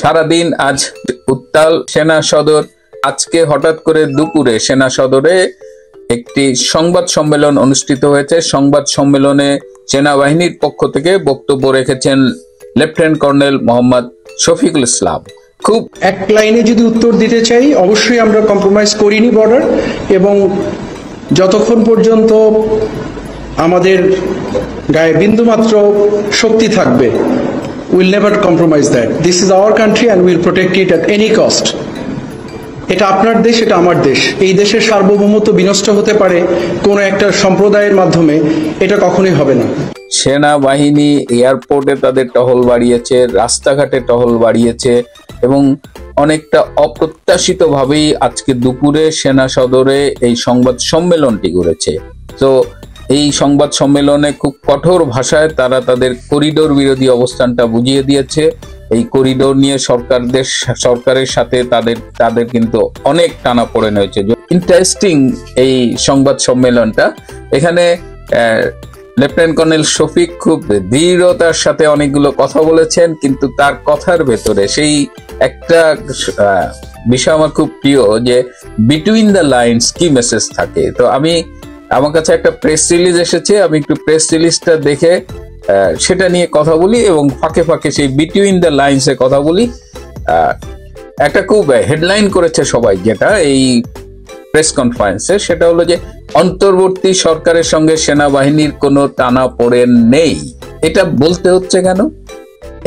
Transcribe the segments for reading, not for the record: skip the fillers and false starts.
সারাদিন আজ উত্তাল সেনা সদর। আজকে হঠাৎ করে দুপুরে সেনা সদরে একটি সংবাদ সম্মেলন অনুষ্ঠিত হয়েছে। সংবাদ সম্মেলনে সেনাবাহিনীর পক্ষ থেকে বক্তব্য রেখেছেন লেফটেন্যান্ট কর্নেল মোহাম্মদ শফিকুল ইসলাম। খুব এক লাইনে যদি উত্তর দিতে চাই, অবশ্যই আমরা কম্প্রোমাইজ করিনি বর্ডার, এবং যতক্ষণ পর্যন্ত আমাদের গায়ে বিন্দুমাত্র শক্তি থাকবে, will never compromise that. This is our country and will protect it at any cost. এটা আপনার দেশ, এটা আমার দেশ। এই দেশের সার্বভৌমত্ব বিনষ্ট হতে পারে কোনো একটা সম্প্রদায়ের মাধ্যমে, এটা কখনোই হবে না। সেনাবাহিনী এয়ারপোর্টে তাদের টহল বাড়িয়েছে, রাস্তাঘাটে টহল বাড়িয়েছে এবং অনেকটা অপ্রত্যাশিতভাবেই আজকে দুপুরে সেনা সদরে এই সংবাদ সম্মেলনটি করেছে। তো এই সংবাদ সম্মেলনে খুব কঠোর ভাষায় তারা তাদের করিডোর বিরোধী অবস্থানটা বুঝিয়ে দিয়েছে। এই করিডোর নিয়ে সরকারের সাথে তাদের কিন্তু অনেক টানাপোড়েন হয়েছে। ইন্টারেস্টিং এই সংবাদ সম্মেলনটা। এখানে লেফটেন্যান্ট কর্নেল শফিক খুব দৃঢ়তার সাথে অনেকগুলো কথা বলেছেন, কিন্তু তার কথার ভেতরে সেই একটা বিষয় আমার খুব প্রিয়, যে বিটুইন দ্য লাইনস কি মেসেজ থাকে। তো আমার কাছে একটা প্রেস রিলিজ এসেছে, আমি একটু প্রেস রিলিজটা দেখে সেটা নিয়ে কথা বলি এবং ফাঁকে ফাঁকে সেই বিটুইন দ্য লাইনস এ কথা বলি। একটা খুব হেডলাইন করেছে সবাই যেটা এই প্রেস কনফারেন্সে, সেটা হলো যে অন্তর্বর্তী সরকারের সঙ্গে সেনাবাহিনীর কোনো টানাপোড়েন নেই। এটা বলতে হচ্ছে কেন?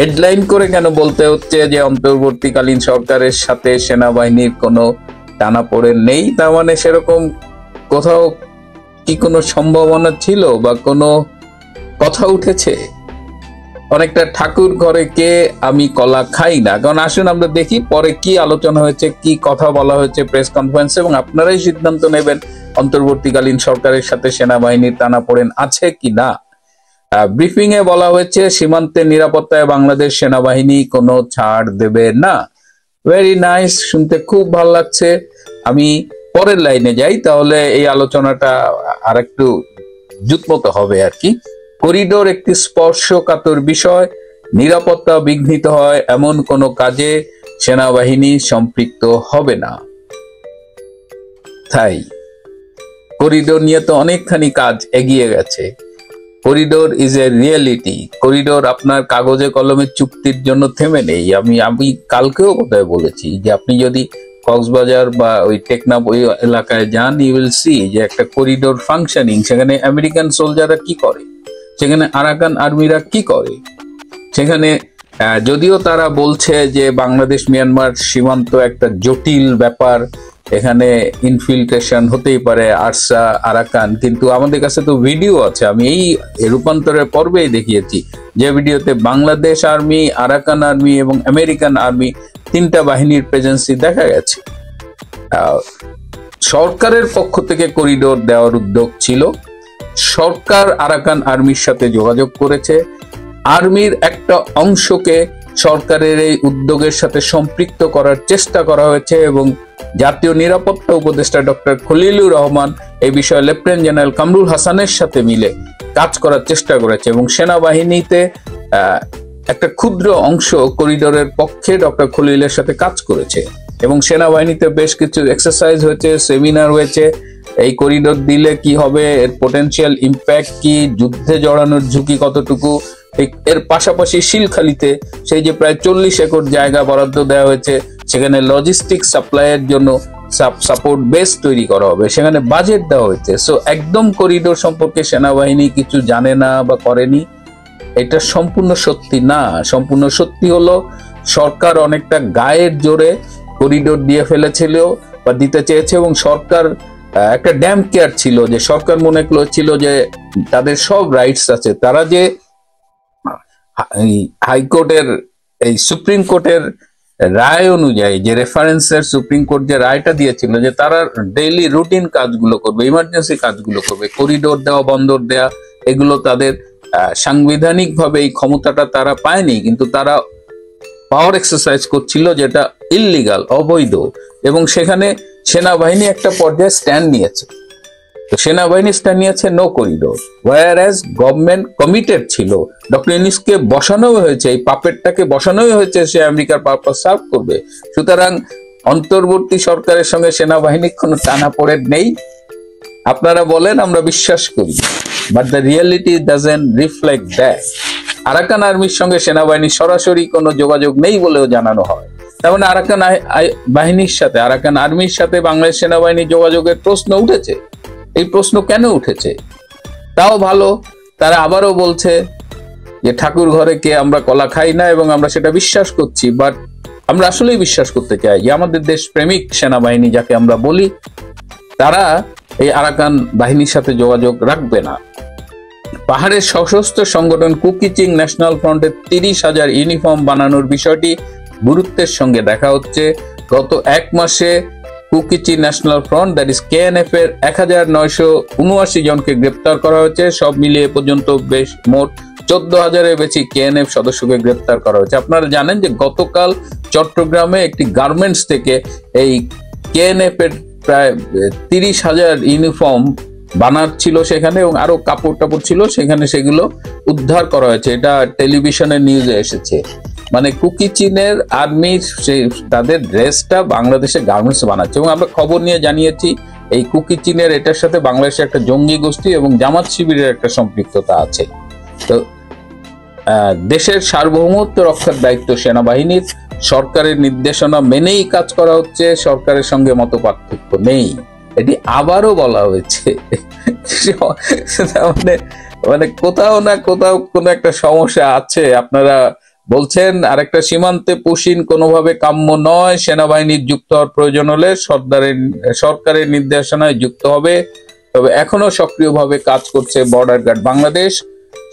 হেডলাইন করে কেন বলতে হচ্ছে যে অন্তর্বর্তীকালীন সরকারের সাথে সেনাবাহিনীর কোনো টানাপোড়েন নেই? তার মানে সেরকম কোথাও কি কোনো সম্ভাবনা ছিল বা কোনো কথা উঠেছে? অনেকটা ঠাকুর ঘরে কে আমি কলা খাই না। কারণ আসুন আমরা দেখি পরে কি আলোচনা হয়েছে, কি কথা বলা হয়েছে প্রেস কনফারেন্সে, এবং আপনারাই সিদ্ধান্ত নেবেন অন্তর্বর্তীকালীন সরকারের সাথে সেনাবাহিনীর টানাপোড়েন আছে কি না। ব্রিফিং এ বলা হয়েছে সীমান্তের নিরাপত্তায় বাংলাদেশ সেনাবাহিনী কোনো ছাড় দেবে না। ভেরি নাইস, শুনতে খুব ভালো লাগছে। আমি পরের লাইনে যাই, তাহলে এই আলোচনাটা আর একটু জুতমতো হবে আর কি। করিডোর একটি স্পর্শকাতর বিষয়, নিরাপত্তা বিঘ্নিত হয় এমন কোনো কাজে সেনাবাহিনী সম্পৃক্ত হবে না। তাই করিডোর নিয়ে তো অনেকখানি কাজ এগিয়ে গেছে। Corridor is a reality. Corridor আপনার কাগজে কলমে চুক্তির জন্য থেমে নেই। আমি কালকেও বোধহয় বলেছি যে আপনি যদি কক্সবাজার বা ওই টেকনাফ ওই এলাকায় যান, ইউ উইল সি যে একটা করিডোর ফাংশনিং। সেখানে আমেরিকান সোলজাররা কি করে, সেখানে আরাকান আর্মিরা কি করে, সেখানে যদিও তারা বলছে যে বাংলাদেশ মিয়ানমার সীমান্ত একটা জটিল ব্যাপার, এখানে ইনফিল্ট্রেশন হতেই পারে আরসা আরাকান, কিন্তু আমাদের কাছে তো ভিডিও আছে। আমি এই রূপান্তরের পর্বেই দেখিয়েছি যে ভিডিওতে বাংলাদেশ আর্মি, আরাকান আর্মি এবং আমেরিকান আর্মি তিনটা বাহিনীর প্রেজেন্সি দেখা গেছে। সরকারের পক্ষ থেকে করিডোর দেওয়ার উদ্যোগ ছিল, সরকার আরাকান আর্মির সাথে যোগাযোগ করেছে, আর্মির একটা অংশকে সরকারের এই উদ্যোগের সাথে সম্পৃক্ত করার চেষ্টা করা হয়েছে এবং জাতীয় নিরাপত্তা উপদেষ্টা ডক্টর খলিলুর রহমান এই বিষয়ে লেফটেন্যান্ট জেনারেল কামরুল হাসানের সাথে মিলে কাজ করার চেষ্টা করেছে এবং সেনাবাহিনীতে একটা ক্ষুদ্র অংশ করিডোরের পক্ষে ডক্টর খলিলের সাথে কাজ করেছে এবং সেনাবাহিনীতে বেশ কিছু এক্সারসাইজ হয়েছে, সেমিনার হয়েছে। এই করিডোর দিলে কি হবে, এর পোটেনশিয়াল ইম্প্যাক্ট কি, যুদ্ধে জড়ানোর ঝুঁকি কতটুকু। এর পাশাপাশি শিলখালিতে সেই যে প্রায় 40 একর জায়গা বরাদ্দ দেওয়া হয়েছে, সেখানে লজিস্টিক সাপ্লাইয়ের জন্য সাপোর্ট বেস তৈরি করা হবে, সেখানে বাজেট দেওয়া হয়েছে। সো একদম করিডোর সম্পর্কে সেনাবাহিনী কিছু জানে না বা করেনি, এটা সম্পূর্ণ সত্যি না। সম্পূর্ণ সত্যি হলো সরকার অনেকটা গায়ের জোরে করিডোর দিয়ে ফেলেছিল বা দিতে চেয়েছে এবং সরকার একটা ড্যাম কেয়ার ছিল, যে সরকার মনে করছিল যে তাদের সব রাইটস আছে। তারা যে হাইকোর্টের এই সুপ্রিম কোর্টের রায় অনুযায়ী যে রেফারেন্সের সুপ্রিম কোর্ট যে রায়টা দিয়েছিল যে তারা ডেইলি রুটিন কাজগুলো করবে, ইমার্জেন্সি কাজগুলো করবে, করিডোর দেওয়া, বন্দর দেওয়া, এগুলো তাদের সাংবিধানিক ভাবে এই ক্ষমতাটা তারা পায়নি, কিন্তু তারা পাওয়ার এক্সারসাইজ করছিল যেটা ইললিগাল, অবৈধ। এবং সেখানে সেনাবাহিনী একটা পর্যায়ে স্ট্যান্ড নিয়েছে তো সেনাবাহিনী স্ট্যান্ড নিয়েছে no corridor, whereas government committed ছিল। ডক্টর ইউনূসকে বসানো হয়েছে, এই পাপেটটাকে বসানো হয়েছে, সে আমেরিকার পারপাস সার্ভ করবে। সুতরাং অন্তর্বর্তী সরকারের সঙ্গে সেনাবাহিনীর কোনো টানাপোড়েন নেই। আপনারা বলেন আমরা বিশ্বাস করি, but the reality doesn't reflect that. Arakan আর্মির সঙ্গে সেনাবাহিনীর সরাসরি কোনো যোগাযোগ নেই বলেও জানানো হয়। তার মানে আরাকান বাহিনীর সাথে, আরাকান আর্মির সাথে বাংলাদেশ সেনাবাহিনীর যোগাযোগের প্রশ্ন উঠেছে। এই প্রশ্ন কেন উঠেছে? তাও ভালো, তারা আবারও বলছে যে ঠাকুর ঘরে কে, আমরা কলা খাই না, এবং আমরা সেটা বিশ্বাস করছি। বাট আমরা আসলেই বিশ্বাস করতে চাই যে আমাদের দেশ প্রেমিক সেনাবাহিনী যাকে আমরা বলি, তারা এই আরাকান বাহিনীর সাথে যোগাযোগ রাখবে না। পাহাড়ের সশস্ত্র সংগঠন কুকি-চিন ন্যাশনাল ফ্রন্টের 30,000 ইউনিফর্ম বানানোর বিষয়টি গুরুত্বের সঙ্গে দেখা হচ্ছে। গত এক মাসে Kuki-Chin national front, that is KNF এর 1979 জনকে গ্রেপ্তার করা হয়েছে। সব মিলিয়ে পর্যন্ত বেশ মোট 14,000-এর বেশি কেএনএফ সদস্যকে গ্রেপ্তার করা হয়েছে। আপনারা জানেন যে গতকাল চট্টগ্রামে একটি গার্মেন্টস থেকে এই কেএনএফ এর প্রায় 30,000 ইউনিফর্ম বানার ছিল সেখানে, এবং আরো কাপড় টাপড় ছিল সেখানে, সেগুলো উদ্ধার করা হয়েছে। এটা টেলিভিশনের নিউজে এসেছে। মানে কুকি-চিনের আর্মির তাদের ড্রেসটা বাংলাদেশে গার্মেন্টস বানাচ্ছে, এবং আমরা খবর নিয়ে জানিয়েছি এই কুকি-চিনের এটার সাথে বাংলাদেশে একটা জঙ্গি গোষ্ঠী এবং জামাত শিবিরের একটা সম্পৃক্ততা আছে। তো দেশের সার্বভৌমত্ব রক্ষার দায়িত্ব সেনাবাহিনীর। সরকারের নির্দেশনা মেনেই কাজ করা হচ্ছে, সরকারের সঙ্গে মতপার্থক্য নেই। এটি আবারও বলা হয়েছে। মানে কোথাও না কোথাও কোনো একটা সমস্যা আছে। আপনারা বলছেন আরেকটা সীমান্তে পুশিন কোনোভাবে কাম্য নয়, সেনাবাহিনীর যুক্ত হওয়ার প্রয়োজন হলে সরকারের নির্দেশনায় যুক্ত হবে। তবে এখনো সক্রিয়ভাবে কাজ করছে বর্ডার গার্ড বাংলাদেশ।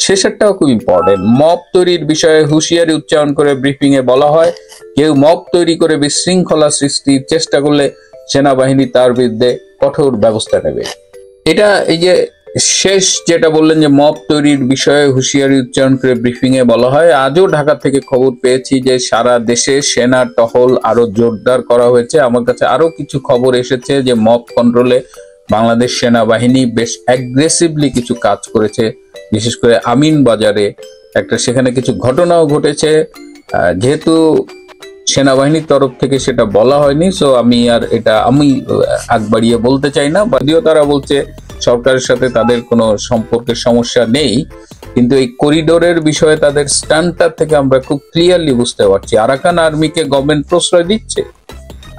শেষেরটাও খুব ইম্পর্টেন্ট। মব তৈরির বিষয়ে হুঁশিয়ারি উচ্চারণ করে ব্রিফিং এ বলা হয়, কেউ মব তৈরি করে বিশৃঙ্খলা সৃষ্টির চেষ্টা করলে সেনাবাহিনী তার বিরুদ্ধে কঠোর ব্যবস্থা নেবে। এটা এই যে শেষ যেটা বললেন যে মব তৈরির বিষয়ে হুঁশিয়ারি উচ্চারণ করে ব্রিফিং এ বলা হয়, আজও ঢাকা থেকে খবর পেয়েছি যে সারা দেশে সেনা টহল আরো জোরদার করা হয়েছে। আমার কাছে আরো কিছু খবর এসেছে যে মব কন্ট্রোলে বাংলাদেশ সেনাবাহিনী বেশ অ্যাগ্রেসিভলি কিছু কাজ করেছে। বিশেষ করে আমিন বাজারে সেখানে কিছু ঘটনাও ঘটেছে। যেহেতু সেনাবাহিনীর তরফ থেকে সেটা বলা হয়নি, সো আমি আগ বাড়িয়ে বলতে চাই না। যদিও তারা বলছে সরকারের সাথে তাদের কোনো সম্পর্কের সমস্যা নেই, কিন্তু এই করিডোরের বিষয়ে তাদের স্ট্যান্ডটা থেকে আমরা খুব ক্লিয়ারলি বুঝতে পারছি আরাকান আর্মিকে গভর্নমেন্ট প্রশ্রয় দিচ্ছে।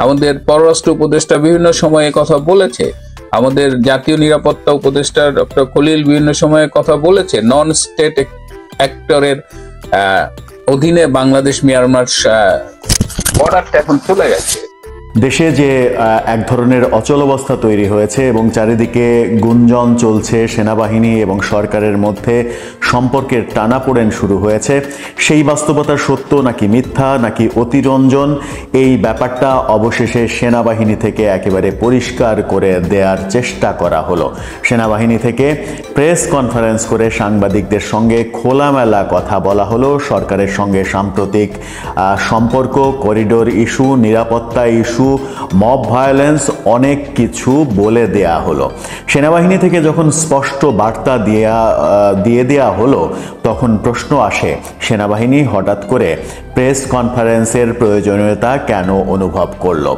আমাদের পররাষ্ট্র উপদেষ্টা বিভিন্ন সময়ে কথা বলেছে, আমাদের জাতীয় নিরাপত্তা উপদেষ্টা ডক্টর খলিল বিভিন্ন সময়ে কথা বলেছে। নন স্টেট অ্যাক্টরের অধীনে বাংলাদেশ মিয়ানমার বর্ডারটা এখন চলে গেছে। দেশে যে এক ধরনের অচলাবস্থা তৈরি হয়েছে এবং চারিদিকে গুঞ্জন চলছে সেনাবাহিনী এবং সরকারের মধ্যে সম্পর্কের টানাপোড়েন শুরু হয়েছে, সেই বাস্তবতা সত্য নাকি মিথ্যা নাকি অতিরঞ্জন, এই ব্যাপারটা অবশেষে সেনাবাহিনী থেকে একেবারে পরিষ্কার করে দেওয়ার চেষ্টা করা হলো। সেনাবাহিনী থেকে প্রেস কনফারেন্স করে সাংবাদিকদের সঙ্গে খোলামেলা কথা বলা হলো। সরকারের সঙ্গে সাম্প্রতিক সম্পর্ক, করিডোর ইস্যু, নিরাপত্তা ইস্যু, মব ভায়োলেন্স, অনেক কিছু বলে দেয়া হলো। সেনাবাহিনী থেকে যখন স্পষ্ট বার্তা দিয়ে দেয়া হলো, তখন প্রশ্ন আসে সেনাবাহিনী হঠাৎ করে প্রেস কনফারেন্সের প্রয়োজনীয়তা কেন অনুভব করলো?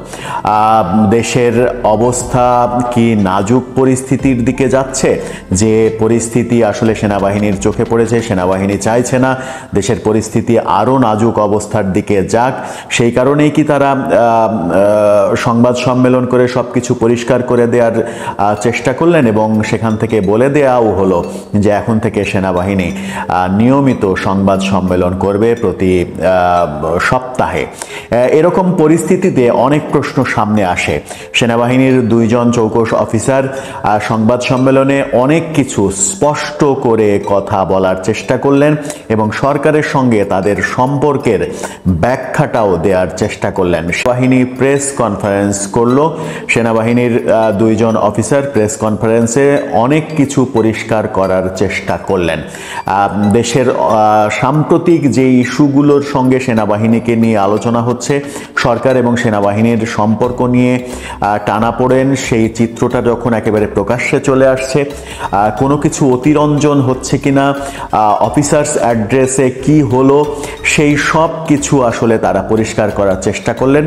দেশের অবস্থা কি নাজুক পরিস্থিতির দিকে যাচ্ছে? যে পরিস্থিতি আসলে সেনাবাহিনীর চোখে পড়েছে, সেনাবাহিনী চাইছে না দেশের পরিস্থিতি আরও নাজুক অবস্থার দিকে যাক, সেই কারণেই কি তারা সংবাদ সম্মেলন করে সবকিছু পরিষ্কার করে দেওয়ার চেষ্টা করলেন এবং সেখান থেকে বলে দেওয়াও হলো যে এখন থেকে সেনাবাহিনী নিয়মিত সংবাদ সম্মেলন করবে প্রতি সপ্তাহে। এরকম পরিস্থিতিতে অনেক প্রশ্ন সামনে আসে। সেনাবাহিনীর 2 জন চৌকস অফিসার সংবাদ সম্মেলনে অনেক কিছু স্পষ্ট করে কথা বলার চেষ্টা করলেন এবং সরকারের সঙ্গে তাদের সম্পর্কের ব্যাখ্যাটাও দেওয়ার চেষ্টা করলেন। বাহিনী প্রেস কনফারেন্স করলো। সেনাবাহিনীর দুইজন অফিসার প্রেস কনফারেন্সে অনেক কিছু পরিষ্কার করার চেষ্টা করলেন। দেশের সাম্প্রতিক যে ইস্যুগুলোর সঙ্গে সেনাবাহিনীকে নিয়ে আলোচনা হচ্ছে, সরকার এবং সেনাবাহিনীর সম্পর্ক নিয়ে টানাপোড়েন, সেই চিত্রটা যখন একেবারে প্রকাশ্যে চলে আসছে, কোনো কিছু অতিরঞ্জন হচ্ছে কিনা, অফিসার্স অ্যাড্রেসে কি হলো, সেই সব কিছু আসলে তারা পরিষ্কার করার চেষ্টা করলেন।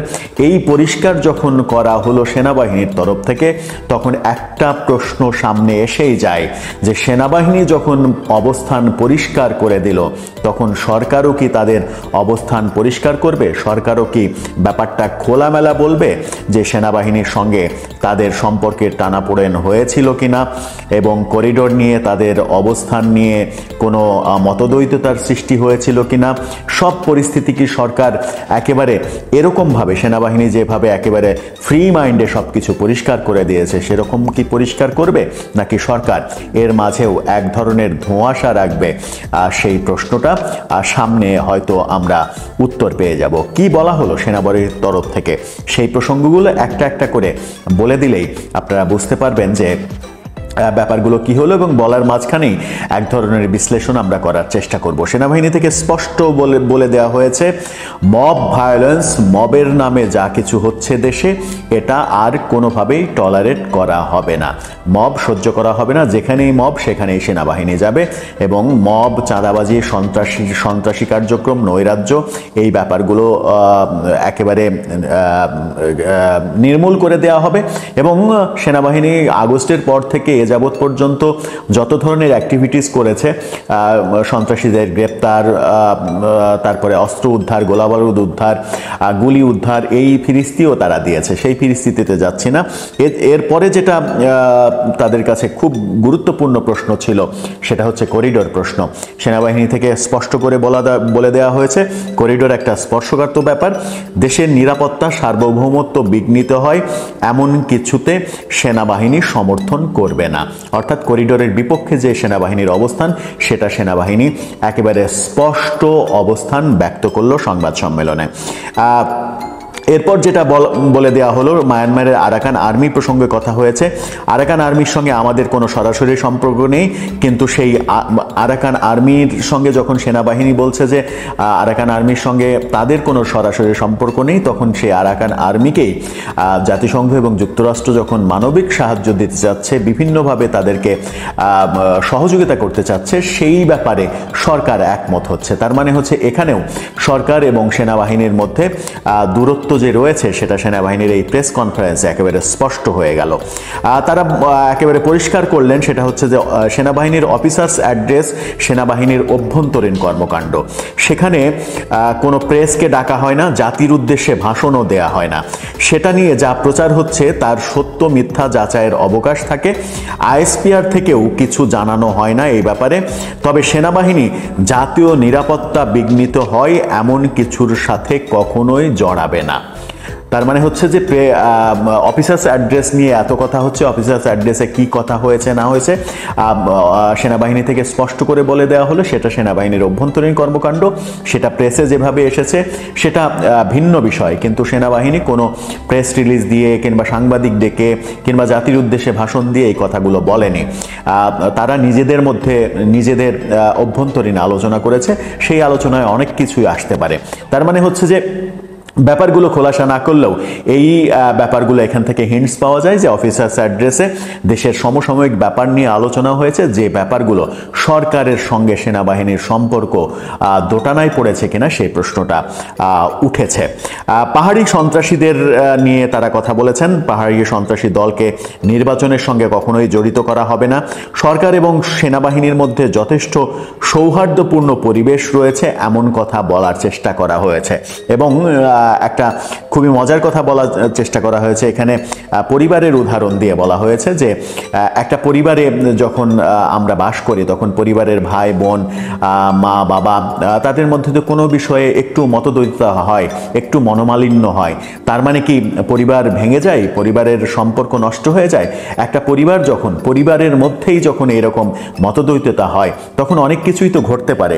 এই পরিষ্কার যখন করা হলো সেনাবাহিনীর তরফ থেকে, তখন একটা প্রশ্ন সামনে এসেই যায় যে সেনাবাহিনী যখন অবস্থান পরিষ্কার করে দিল, তখন সরকারও কি তাদের অবস্থান পরিষ্কার করবে? সরকারও কি ব্যাপারটা খোলামেলা বলবে যে সেনাবাহিনীর সঙ্গে তাদের সম্পর্কের টানাপোড়েন হয়েছিল কিনা এবং করিডোর নিয়ে তাদের অবস্থান নিয়ে কোনো মতদ্বৈততার সৃষ্টি হয়েছিল কিনা? সব পরিস্থিতি কি সরকার একেবারে এরকমভাবে, সেনাবাহিনী যেভাবে একেবারে ফ্রি মাইন্ডে সব কিছু পরিষ্কার করে দিয়েছে সেরকম কি পরিষ্কার করবে, নাকি সরকার এর মাঝেও এক ধরনের ধোঁয়াশা রাখবে? সেই প্রশ্নটা সামনে হয়তো আমরা উত্তর পেয়ে যাব। কি বলা হলো সেনাবাহিনীর তরফ থেকে সেই প্রসঙ্গগুলো একটা একটা করে বলে দিলেই আপনারা বুঝতে পারবেন যে ব্যাপারগুলো কি হলো, এবং বলার মাঝখানেই এক ধরনের বিশ্লেষণ আমরা করার চেষ্টা করব। সেনাবাহিনী থেকে স্পষ্ট বলে দেওয়া হয়েছে, মব ভায়োলেন্স, মবের নামে যা কিছু হচ্ছে দেশে, এটা আর কোনোভাবেই টলারেট করা হবে না। মব সহ্য করা হবে না, যেখানেই মব সেখানেই সেনাবাহিনী যাবে, এবং মব, চাঁদাবাজি, সন্ত্রাসী কার্যক্রম, নৈরাজ্য, এই ব্যাপারগুলো একেবারে নির্মূল করে দেওয়া হবে। এবং সেনাবাহিনী আগস্টের পর থেকে যাবৎ পর্যন্ত যত ধরনের অ্যাক্টিভিটিস করেছে, সন্ত্রাসীদের গ্রেপ্তার, তারপরে অস্ত্র উদ্ধার, গোলাবারুদ উদ্ধার, গুলি উদ্ধার, এই ফিরিস্তিও তারা দিয়েছে। সেই ফিরিস্তিতে যাচ্ছি না। এরপরে যেটা তাদের কাছে খুব গুরুত্বপূর্ণ প্রশ্ন ছিল সেটা হচ্ছে করিডোর প্রশ্ন। সেনাবাহিনী থেকে স্পষ্ট করে বলে দেওয়া হয়েছে, করিডোর একটা স্পর্শকাতর ব্যাপার, দেশের নিরাপত্তা, সার্বভৌমত্ব বিঘ্নিত হয় এমন কিছুতে সেনাবাহিনী সমর্থন করবে না। অর্থাৎ করিডোরের বিপক্ষে যে সেনাবাহিনীর অবস্থান, সেটা সেনাবাহিনী একেবারে স্পষ্ট অবস্থান ব্যক্ত করলো সংবাদ সম্মেলনে। এরপর যেটা বলে দেওয়া হলো, মায়ানমারের আরাকান আর্মি প্রসঙ্গে কথা হয়েছে। আরাকান আর্মির সঙ্গে আমাদের কোনো সরাসরি সম্পর্ক নেই, কিন্তু সেই আরাকান আর্মির সঙ্গে যখন সেনাবাহিনী বলছে যে আরাকান আর্মির সঙ্গে তাদের কোনো সরাসরি সম্পর্ক নেই, তখন সেই আরাকান আর্মিকেই জাতিসংঘ এবং যুক্তরাষ্ট্র যখন মানবিক সাহায্য দিতে চাচ্ছে, বিভিন্নভাবে তাদেরকে সহযোগিতা করতে চাচ্ছে, সেই ব্যাপারে সরকার একমত হচ্ছে। তার মানে হচ্ছে এখানেও সরকার এবং সেনাবাহিনীর মধ্যে দূরত্ব যে রয়েছে সেটা সেনাবাহিনীর এই প্রেস কনফারেন্সে একেবারে স্পষ্ট হয়ে গেল। তারা একেবারে পরিষ্কার করলেন, সেটা হচ্ছে যে সেনাবাহিনীর অফিসার্স অ্যাড্রেস সেনাবাহিনীর অভ্যন্তরীণ কর্মকাণ্ড। সেখানে কোনো প্রেসকে ডাকা হয় না, জাতির উদ্দেশ্যে ভাষণও দেয়া হয় না। সেটা নিয়ে যা প্রচার হচ্ছে তার সত্য মিথ্যা যাচাইয়ের অবকাশ থাকে। আইএসপিআর থেকেও কিছু জানানো হয় না এই ব্যাপারে। তবে সেনাবাহিনী জাতীয় নিরাপত্তা বিঘ্নিত হয় এমন কিছুর সাথে কখনোই জড়াবে না। তার মানে হচ্ছে যে অফিসার্স অ্যাড্রেস নিয়ে এত কথা হচ্ছে, অফিসার্স অ্যাড্রেসে কি কথা হয়েছে না হয়েছে সেনাবাহিনী থেকে স্পষ্ট করে বলে দেওয়া হলো, সেটা সেনাবাহিনীর অভ্যন্তরীণ কর্মকাণ্ড। সেটা প্রেসে যেভাবে এসেছে সেটা ভিন্ন বিষয়, কিন্তু সেনাবাহিনী কোনো প্রেস রিলিজ দিয়ে কিংবা সাংবাদিক ডেকে কিংবা জাতির উদ্দেশ্যে ভাষণ দিয়ে এই কথাগুলো বলেনি। তারা নিজেদের মধ্যে নিজেদের অভ্যন্তরীণ আলোচনা করেছে, সেই আলোচনায় অনেক কিছুই আসতে পারে। তার মানে হচ্ছে যে ব্যাপারগুলো খোলাসা না করলেও এই ব্যাপারগুলো এখান থেকে হিন্টস পাওয়া যায় যে অফিসার্স অ্যাড্রেসে দেশের সমসাময়িক ব্যাপার নিয়ে আলোচনা হয়েছে, যে ব্যাপারগুলো সরকারের সঙ্গে সেনাবাহিনীর সম্পর্ক দোটানায় পড়েছে কিনা সেই প্রশ্নটা উঠেছে। পাহাড়ি সন্ত্রাসীদের নিয়ে তারা কথা বলেছেন। পাহাড়ি সন্ত্রাসী দলকে নির্বাচনের সঙ্গে কখনোই জড়িত করা হবে না। সরকার এবং সেনাবাহিনীর মধ্যে যথেষ্ট সৌহার্দ্যপূর্ণ পরিবেশ রয়েছে এমন কথা বলার চেষ্টা করা হয়েছে, এবং একটা খুবই মজার কথা বলার চেষ্টা করা হয়েছে। এখানে পরিবারের উদাহরণ দিয়ে বলা হয়েছে যে একটা পরিবারে যখন আমরা বাস করি, তখন পরিবারের ভাই বোন, মা বাবা, তাদের মধ্যে তো কোনো বিষয়ে একটু মতদ্বৈততা হয়, একটু মনোমালিন্য হয়। তার মানে কি পরিবার ভেঙে যায়, পরিবারের সম্পর্ক নষ্ট হয়ে যায়? একটা পরিবার যখন, পরিবারের মধ্যেই যখন এরকম মতদ্বৈততা হয়, তখন অনেক কিছুই তো ঘটতে পারে।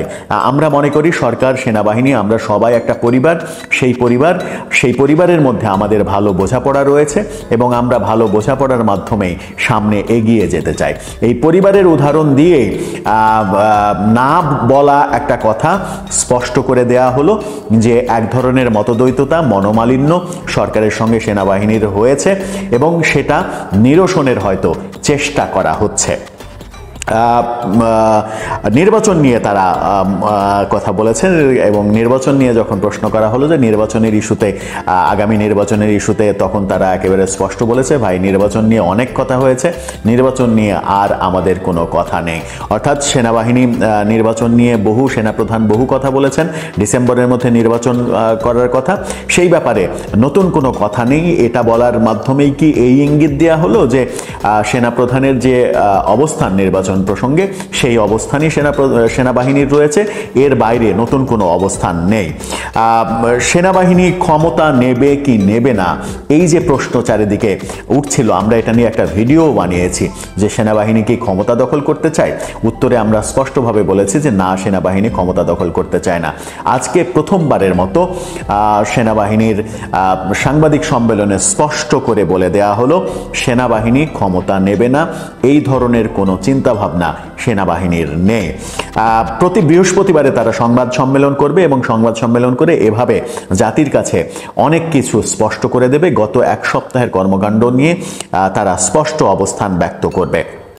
আমরা মনে করি সরকার, সেনাবাহিনী, আমরা সবাই একটা পরিবার। সেই পরিবার পরিবার, সেই পরিবারের মধ্যে আমাদের ভালো বোঝাপড়া রয়েছে এবং আমরা ভালো বোঝাপড়ার মাধ্যমেই সামনে এগিয়ে যেতে চাই। এই পরিবারের উদাহরণ দিয়ে না বলা একটা কথা স্পষ্ট করে দেয়া হলো যে এক ধরনের মতদ্বৈততা, মনোমালিন্য সরকারের সঙ্গে সেনাবাহিনীর হয়েছে এবং সেটা নিরসনের হয়তো চেষ্টা করা হচ্ছে। নির্বাচন নিয়ে তারা কথা বলেছেন এবং নির্বাচন নিয়ে যখন প্রশ্ন করা হলো যে নির্বাচনের ইস্যুতে, আগামী নির্বাচনের ইস্যুতে, তখন তারা একেবারে স্পষ্ট বলেছে, ভাই নির্বাচন নিয়ে অনেক কথা হয়েছে, নির্বাচন নিয়ে আর আমাদের কোনো কথা নেই। অর্থাৎ সেনাবাহিনী নির্বাচন নিয়ে সেনাপ্রধান বহু কথা বলেছেন, ডিসেম্বরের মধ্যে নির্বাচন করার কথা, সেই ব্যাপারে নতুন কোনো কথা নেই। এটা বলার মাধ্যমেই কি এই ইঙ্গিত দেওয়া হলো যে সেনাপ্রধানের যে অবস্থান নির্বাচন প্রসঙ্গে, সেই অবস্থানই সেনাবাহিনীর রয়েছে, এর বাইরে নতুন কোনো অবস্থান নেই। সেনাবাহিনী ক্ষমতা নেবে কি নেবে না, এই যে প্রশ্ন চারিদিকে উঠছিল, আমরা এটা নিয়ে একটা ভিডিও বানিয়েছি যে সেনাবাহিনী কি ক্ষমতা দখল করতে চায়। উত্তরে আমরা স্পষ্টভাবে বলেছি যে না, সেনাবাহিনী ক্ষমতা দখল করতে চায় না। আজকে প্রথমবারের মতো সেনাবাহিনীর সাংবাদিক সম্মেলনে স্পষ্ট করে বলে দেয়া হলো সেনাবাহিনী ক্ষমতা নেবে না, এই ধরনের কোনো চিন্তাভাবনা সেনাবাহিনীর নেই। প্রতি বৃহস্পতিবারে তারা সংবাদ সম্মেলন করবে এবং সংবাদ সম্মেলন করে এভাবে জাতির কাছে অনেক কিছু স্পষ্ট করে দেবে। গত এক সপ্তাহের কর্মকাণ্ড নিয়ে তারা স্পষ্ট অবস্থান ব্যক্ত করবে।